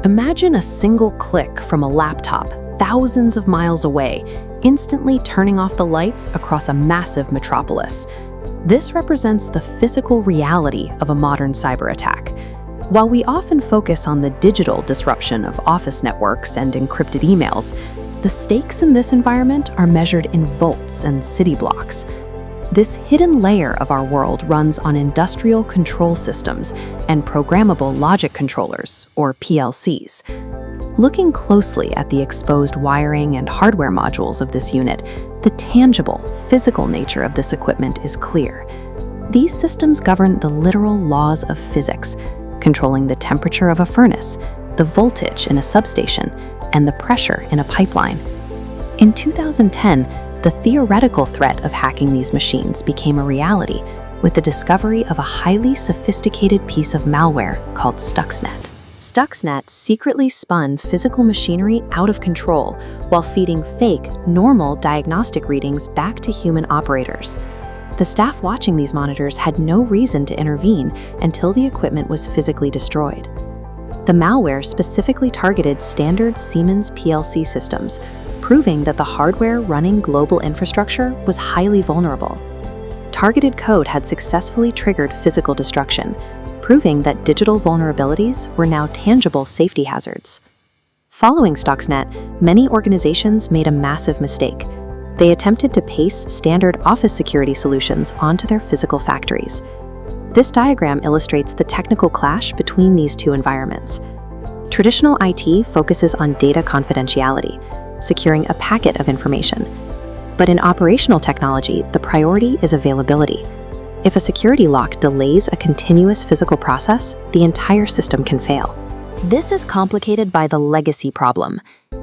Imagine a single click from a laptop thousands of miles away, instantly turning off the lights across a massive metropolis. This represents the physical reality of a modern cyber attack. While we often focus on the digital disruption of office networks and encrypted emails, the stakes in this environment are measured in volts and city blocks. This hidden layer of our world runs on industrial control systems and programmable logic controllers, or PLCs. Looking closely at the exposed wiring and hardware modules of this unit, the tangible, physical nature of this equipment is clear. These systems govern the literal laws of physics, controlling the temperature of a furnace, the voltage in a substation, and the pressure in a pipeline. In 2010, the theoretical threat of hacking these machines became a reality with the discovery of a highly sophisticated piece of malware called Stuxnet. Stuxnet secretly spun physical machinery out of control while feeding fake, normal diagnostic readings back to human operators. The staff watching these monitors had no reason to intervene until the equipment was physically destroyed. The malware specifically targeted standard Siemens PLC systems, proving that the hardware running global infrastructure was highly vulnerable. Targeted code had successfully triggered physical destruction, proving that digital vulnerabilities were now tangible safety hazards. Following Stuxnet, many organizations made a massive mistake. They attempted to paste standard office security solutions onto their physical factories. This diagram illustrates the technical clash between these two environments. Traditional IT focuses on data confidentiality, securing a packet of information. But in operational technology, the priority is availability. If a security lock delays a continuous physical process, the entire system can fail. This is complicated by the legacy problem.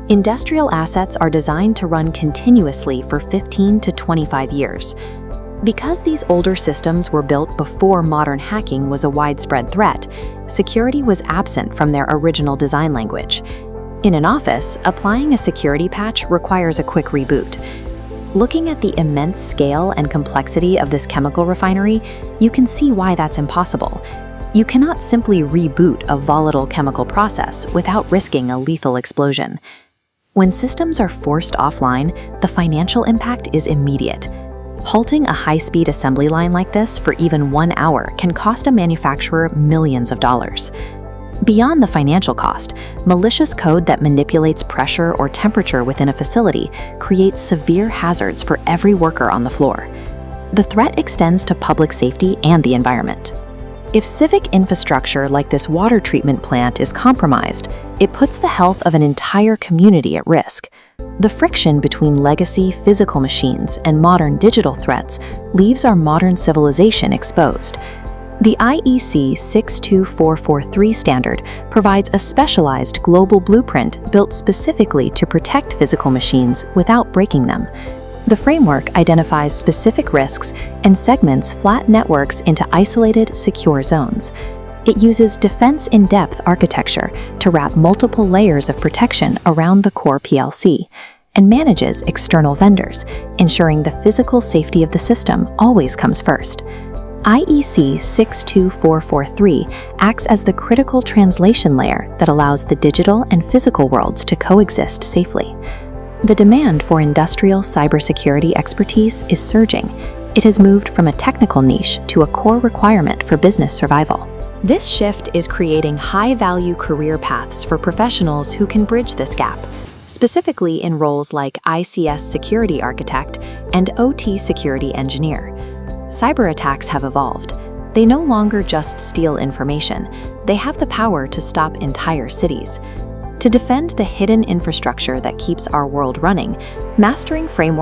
Industrial assets are designed to run continuously for 15 to 25 years. Because these older systems were built before modern hacking was a widespread threat, security was absent from their original design language. In an office, applying a security patch requires a quick reboot. Looking at the immense scale and complexity of this chemical refinery, you can see why that's impossible. You cannot simply reboot a volatile chemical process without risking a lethal explosion. When systems are forced offline, the financial impact is immediate. Halting a high-speed assembly line like this for even 1 hour can cost a manufacturer millions of dollars. Beyond the financial cost, malicious code that manipulates pressure or temperature within a facility creates severe hazards for every worker on the floor. The threat extends to public safety and the environment. If civic infrastructure like this water treatment plant is compromised, it puts the health of an entire community at risk. The friction between legacy physical machines and modern digital threats leaves our modern civilization exposed. The IEC 62443 standard provides a specialized global blueprint built specifically to protect physical machines without breaking them. The framework identifies specific risks and segments flat networks into isolated, secure zones. It uses defense-in-depth architecture to wrap multiple layers of protection around the core PLC and manages external vendors, ensuring the physical safety of the system always comes first. IEC 62443 acts as the critical translation layer that allows the digital and physical worlds to coexist safely. The demand for industrial cybersecurity expertise is surging. It has moved from a technical niche to a core requirement for business survival. This shift is creating high-value career paths for professionals who can bridge this gap, specifically in roles like ICS security architect and OT security engineer. Cyber attacks have evolved. They no longer just steal information, they have the power to stop entire cities. To defend the hidden infrastructure that keeps our world running, mastering frameworks